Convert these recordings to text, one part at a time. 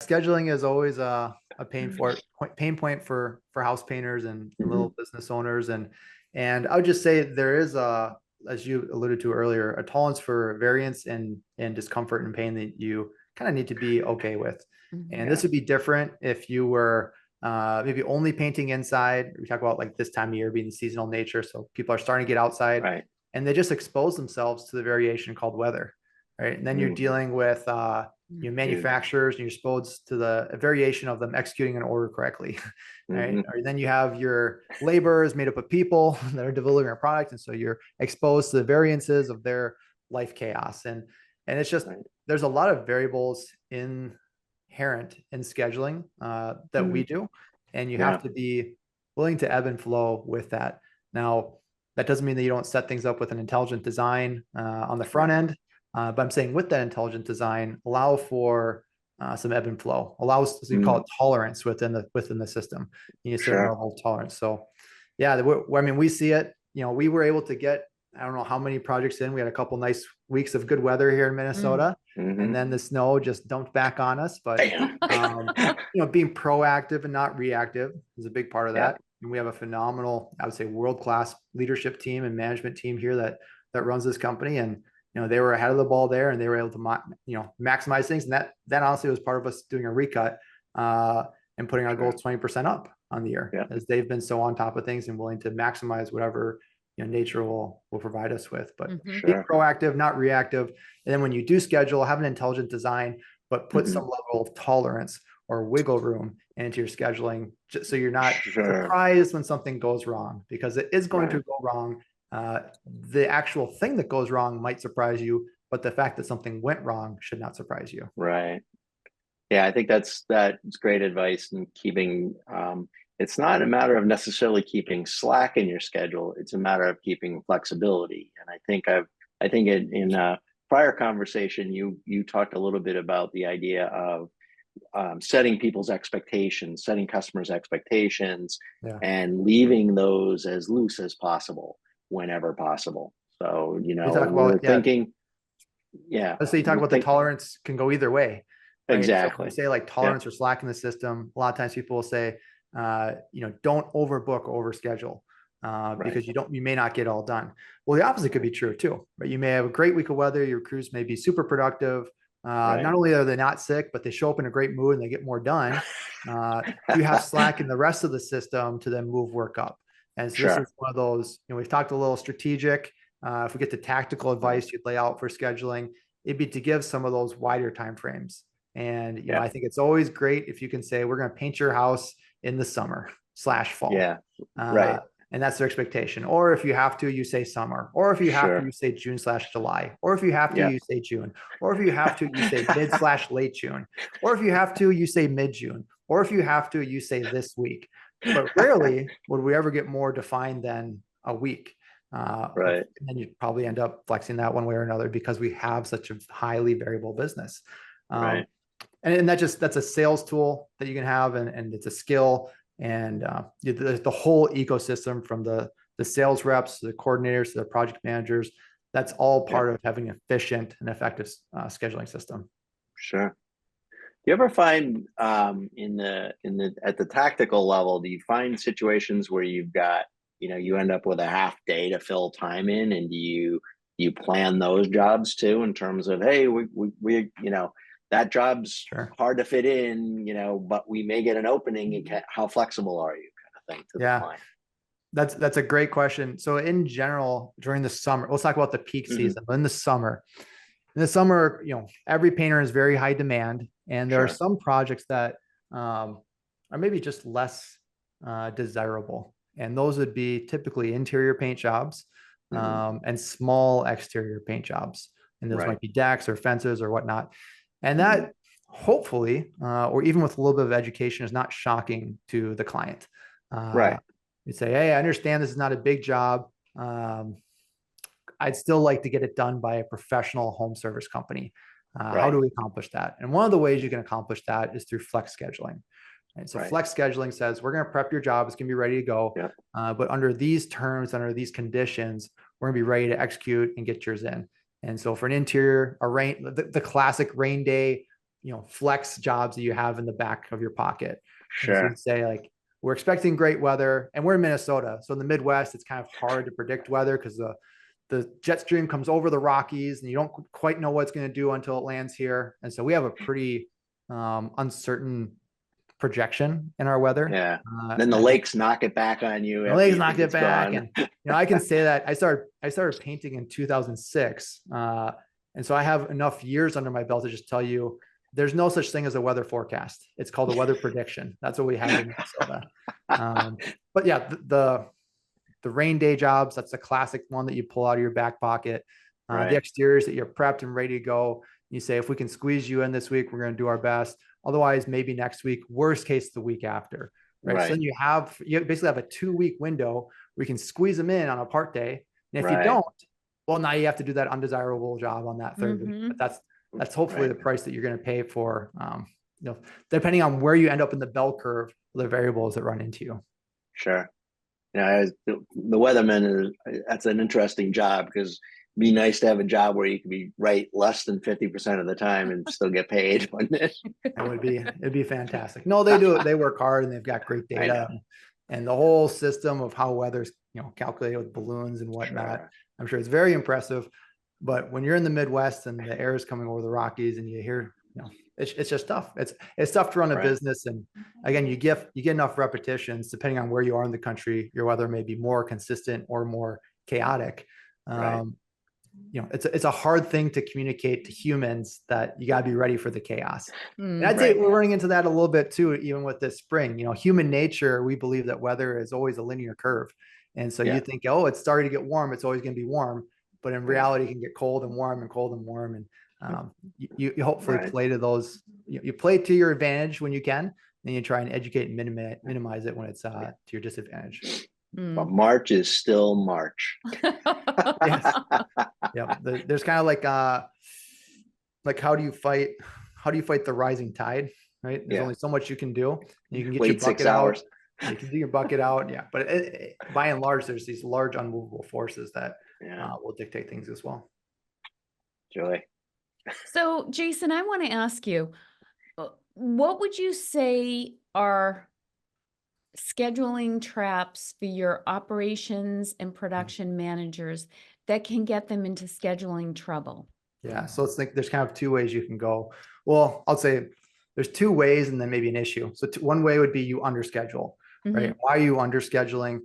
scheduling is always a pain point for house painters and Hmm. little business owners. And I would just say there is as you alluded to earlier, a tolerance for variance and discomfort and pain that you kind of need to be okay with. And Yeah. this would be different if you were maybe only painting inside. We talk about like this time of year being the seasonal nature. So people are starting to get outside Right. and they just expose themselves to the variation called weather. Right. And then you're Mm, dealing with huge. manufacturers and you're exposed to the variation of them executing an order correctly. Right. Hmm. Or then you have your laborers made up of people that are delivering a product. And so you're exposed to the variances of their life chaos. And it's just, Right. there's a lot of variables inherent in scheduling that we Mm, do. And you have yeah. to be willing to ebb and flow with that. Now, that doesn't mean that you don't set things up with an intelligent design on the front Right. end. But I'm saying with that intelligent design, allow for some ebb and flow, allows, as you call Mm, it, tolerance within the system. You need a certain sure. level of tolerance. So, yeah, I mean, we see it. You know, we were able to get, I don't know how many projects in. We had a couple nice weeks of good weather here in Mm. Minnesota, and Hmm. then the snow just dumped back on us. But Bam. being proactive and not reactive is a big part of Yeah. that. And we have a phenomenal, I would say, world-class leadership team and management team here that runs this company. And they were ahead of the ball there, and they were able to maximize things. And that honestly was part of us doing a recut and putting our Sure. goals 20% up on the year, Yeah. as they've been so on top of things and willing to maximize whatever nature will provide us with. But Hmm. being Sure. proactive, not reactive. And then when you do schedule, have an intelligent design, but put Hmm. some level of tolerance or wiggle room into your scheduling, just so you're not Sure. surprised when something goes wrong, because it is going to Right. go wrong. The actual thing that goes wrong might surprise you, but the fact that something went wrong should not surprise you. Right. Yeah, I think that's great advice in keeping. It's not a matter of necessarily keeping slack in your schedule. It's a matter of keeping flexibility. And I think in a prior conversation, you talked a little bit about the idea of setting people's expectations, setting customers' expectations, Yeah. and leaving those as loose as possible whenever possible. So, We talk we're about, yeah. thinking, yeah, Let's say you talk we're about the think tolerance can go either way, right? So when we exactly. say like Yeah, tolerance or slack in the system, a lot of times people will say, don't overbook or overschedule right. because you may not get all done. Well, the opposite could be true too, right? You may have a great week of weather, your crews may be super productive. Not Right. only are they not sick, but they show up in a great mood and they get more done. You have slack in the rest of the system to then move work up. And so this Sure. is one of those, we've talked a little strategic. If we get to tactical Right. advice you'd lay out for scheduling, it'd be to give some of those wider time frames. And Yeah. I think it's always great if you can say we're going to paint your house in the summer/fall, Yeah. uh, Right. and that's their expectation. Or if you have to, you say summer. Or if you have to, Sure. you say June/July. Or if you have to, Yeah. you say June. Or if you have to, you say mid/late June. Or if you have to, you say mid June. Or if you have to, you say this week. But rarely would we ever get more defined than a week. Right. And then you probably end up flexing that one way or another because we have such a highly variable business. Um, Right. and that's a sales tool that you can have, and it's a skill. And the whole ecosystem from the sales reps, to the coordinators, to the project managers, that's all Yeah. part of having an efficient and effective scheduling system. Sure. Do you ever find in the at the tactical level, do you find situations where you've got, you end up with a half day to fill time in, and do you plan those jobs too in terms of, hey, we that job's Sure. hard to fit in, but we may get an opening. How flexible are you, kind of thing, to the Yeah. client? That's a great question. So in general, during the summer, let's talk about the peak Hmm. season. But in the summer, every painter is very high demand, and there are Sure. some projects that are maybe just less desirable, and those would be typically interior paint jobs Hmm. and small exterior paint jobs, and those Right. might be decks or fences or whatnot, and Hmm. that hopefully, or even with a little bit of education, is not shocking to the client. Uh, Right. you say, hey, I understand this is not a big job. Um, I'd still like to get it done by a professional home service company. How Right. do we accomplish that? And one of the ways you can accomplish that is through flex scheduling. Right? So Right. flex scheduling says we're going to prep your job; it's going to be ready to go. Yeah. But under these terms, under these conditions, we're going to be ready to execute and get yours in. And so for an interior, the classic rain day, flex jobs that you have in the back of your pocket. And so Sure. you'd say like, we're expecting great weather, and we're in Minnesota. So in the Midwest, it's kind of hard to predict weather because the jet stream comes over the Rockies and you don't quite know what it's going to do until it lands here. And so we have a pretty uncertain projection in our weather. Yeah. Then the lakes knock it back on you. The lakes knock it back. And, I can say that I started painting in 2006. And so I have enough years under my belt to just tell you, there's no such thing as a weather forecast. It's called a weather prediction. That's what we have in Minnesota. But yeah, the rain day jobs, that's a classic one that you pull out of your back pocket. Right. The exteriors that you're prepped and ready to go. You say, if we can squeeze you in this week, we're going to do our best. Otherwise, maybe next week, worst case, the week after. Right. So then you basically have a 2-week window where you can squeeze them in on a part day. And if you don't, well, now you have to do that undesirable job on that third week. But that's hopefully the price that you're going to pay for, depending on where you end up in the bell curve, the variables that run into you. Sure. Yeah, the weatherman that's an interesting job, because it'd be nice to have a job where you can be right less than 50% of the time and still get paid, wouldn't it? It'd be fantastic. No, they do it. They work hard and they've got great data, and the whole system of how weather's calculated with balloons and whatnot. Sure. I'm sure it's very impressive. But when you're in the Midwest and the air is coming over the Rockies and you hear, it's just tough. It's tough to run a business. And again, you get enough repetitions, depending on where you are in the country, your weather may be more consistent or more chaotic. It's a hard thing to communicate to humans that you got to be ready for the chaos. And I'd say we're running into that a little bit too, even with this spring. Human nature, we believe that weather is always a linear curve. And so you think, oh, it's starting to get warm, it's always going to be warm. But in reality, it can get cold and warm and cold and warm. And you hopefully play to those, you play to your advantage when you can, and you try and educate and minimize it when it's to your disadvantage. But March is still March. Yes. Yeah. There's kind of like how do you fight the rising tide, right? There's only so much you can do. You can get your bucket out. You can do your bucket out. Yeah. But by and large, there's these large unmovable forces that will dictate things as well. Joy. So, Jason, I want to ask you, what would you say are scheduling traps for your operations and production managers that can get them into scheduling trouble? Yeah. So let's think, there's kind of 2 ways you can go. Well, I'll say there's 2 ways and then maybe an issue. So one way would be you underschedule, right? Why are you underscheduling?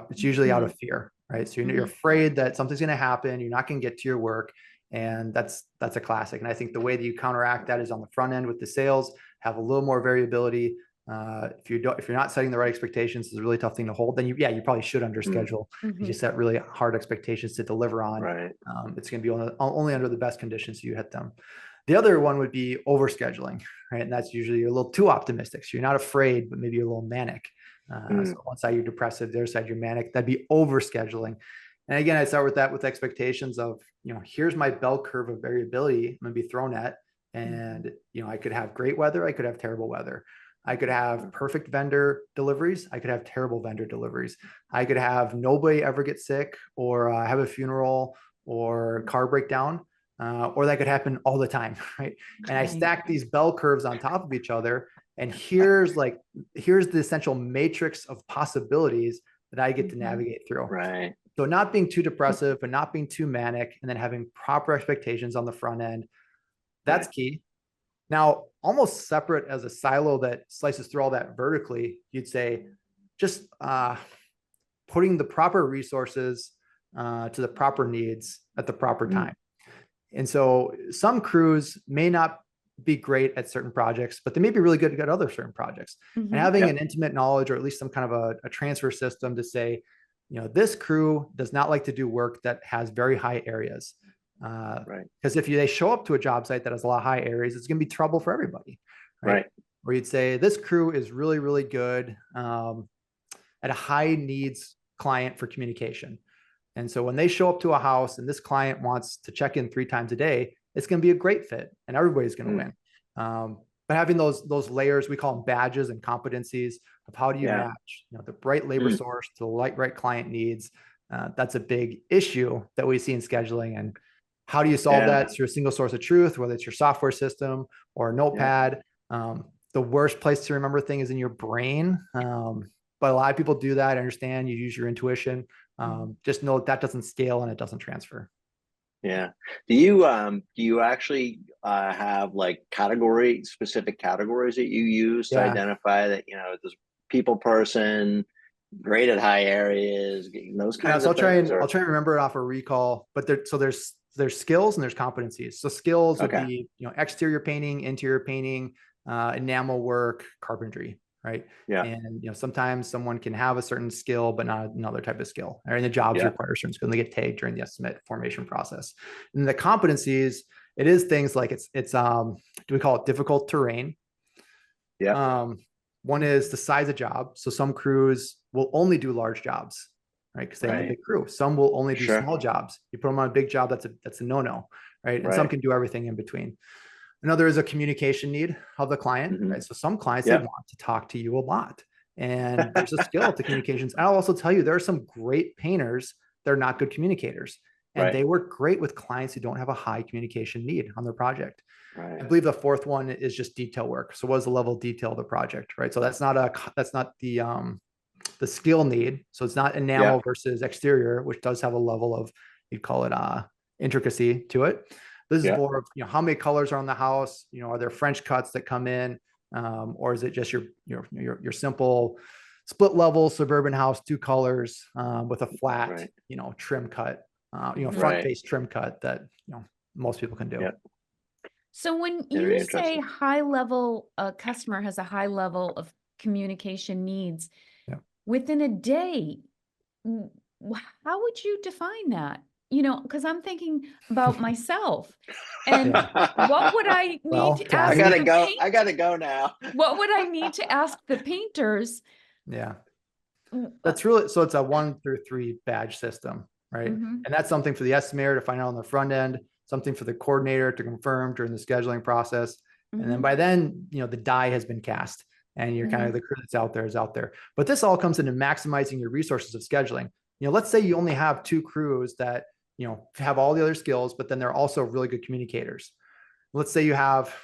It's usually out of fear, right? So you're afraid that something's going to happen. You're not going to get to your work. And that's a classic. And I think the way that you counteract that is on the front end with the sales, have a little more variability. If you're not setting the right expectations, it's a really tough thing to hold. Then you probably should underschedule. You set really hard expectations to deliver on. Right. It's going to be only under the best conditions you hit them. The other one would be overscheduling, right? And that's usually you're a little too optimistic. So you're not afraid, but maybe you're a little manic. So one side you're depressive, the other side you're manic. That'd be overscheduling. And again, I start with that with expectations of, here's my bell curve of variability I'm going to be thrown at. And, I could have great weather. I could have terrible weather. I could have perfect vendor deliveries. I could have terrible vendor deliveries. I could have nobody ever get sick or have a funeral or car breakdown, or that could happen all the time, right? And I stack these bell curves on top of each other. And here's the essential matrix of possibilities that I get to navigate through. Right. So not being too depressive, but not being too manic, and then having proper expectations on the front end. That's key. Now, almost separate as a silo that slices through all that vertically, you'd say just putting the proper resources to the proper needs at the proper time. And so some crews may not be great at certain projects, but they may be really good at other certain projects. And having an intimate knowledge, or at least some kind of a transfer system to say, this crew does not like to do work that has very high areas. Because if they show up to a job site that has a lot of high areas, it's going to be trouble for everybody. Right. Or you'd say this crew is really, really good at a high needs client for communication. And so when they show up to a house and this client wants to check in 3 times a day, it's going to be a great fit and everybody's going to win. But having those layers, we call them badges and competencies of how do you match the right labor source to the right client needs. That's a big issue that we see in scheduling. And How do you solve Yeah. that through a single source of truth, whether it's your software system or a notepad? The worst place to remember things is in your brain. But a lot of people do that. I understand you use your intuition. Just know that doesn't scale and it doesn't transfer. Yeah. Do you actually have like specific categories that you use to Yeah. identify that, this people person, great at high areas, those kinds So of things? I'll try and remember it off a recall, but there's skills and there's competencies. So skills would be, exterior painting, interior painting, enamel work, carpentry, right? Yeah. And, sometimes someone can have a certain skill, but not another type of skill, or the jobs require certain skill and they get tagged during the estimate formation process. And the competencies, it is things like do we call it difficult terrain? Yeah. One is the size of job. So some crews will only do large jobs, right? Because they have a big crew. Some will only do small jobs. You put them on a big job, that's a no-no, right? And some can do everything in between. Another is a communication need of the client, right? So some clients, they want to talk to you a lot. And there's a skill to communications. I'll also tell you, there are some great painters that are not good communicators. And they work great with clients who don't have a high communication need on their project. I believe the fourth one is just detail work. So what is the level of detail of the project, right? So that's not the skill need. So it's not enamel versus exterior, which does have a level of, you'd call it intricacy to it. This is more of, how many colors are on the house? Are there French cuts that come in? Or is it just your simple split level suburban house, 2 colors with a flat, trim cut, front face trim cut that, most people can do. So when you say high level, a customer has a high level of communication needs within a day, how would you define that? Because I'm thinking about myself and what would I need to ask? I gotta go now. What would I need to ask the painters? Yeah. That's really, so it's a 1 through 3 badge system, right? And that's something for the estimator to find out on the front end, something for the coordinator to confirm during the scheduling process. And then by then, the die has been cast and you're kind of the crew that's out there is out there. But this all comes into maximizing your resources of scheduling. Let's say you only have 2 crews that, have all the other skills, but then they're also really good communicators. Let's say you have,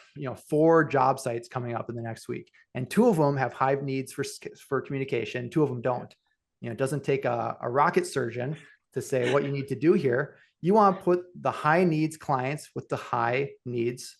4 job sites coming up in the next week and 2 of them have high needs for communication. 2 of them don't. It doesn't take a rocket surgeon to say what you need to do here. You want to put the high needs clients with the high needs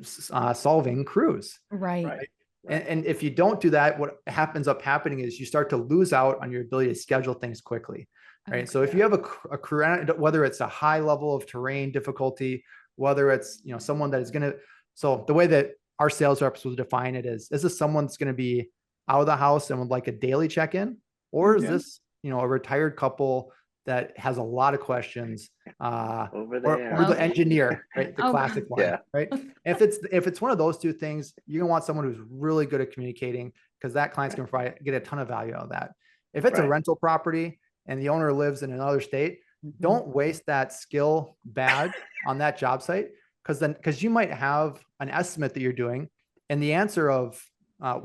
solving crews. Right. And if you don't do that, what happens up happening is you start to lose out on your ability to schedule things quickly. Right. So if you have a crew, whether it's a high level of terrain difficulty, whether it's, someone that is going to, so the way that our sales reps will define it is this someone that's going to be out of the house and would like a daily check-in? Or is this, a retired couple that has a lot of questions over there, or the engineer, right? The classic one, right? If it's one of those 2 things, you're going to want someone who's really good at communicating because that client's going to get a ton of value out of that. If it's a rental property, and the owner lives in another state, don't waste that skill badge on that job site. Because you might have an estimate that you're doing and the answer of,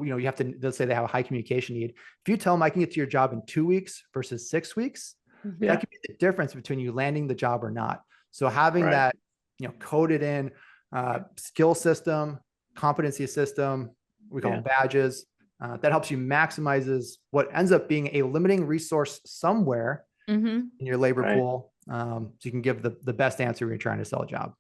you have to, let's say they have a high communication need. If you tell them I can get to your job in 2 weeks versus 6 weeks, that could be the difference between you landing the job or not. So having that, coded in skill system, competency system, we call them badges, that helps you maximizes what ends up being a limiting resource somewhere in your labor pool. So you can give the best answer when you're trying to sell a job.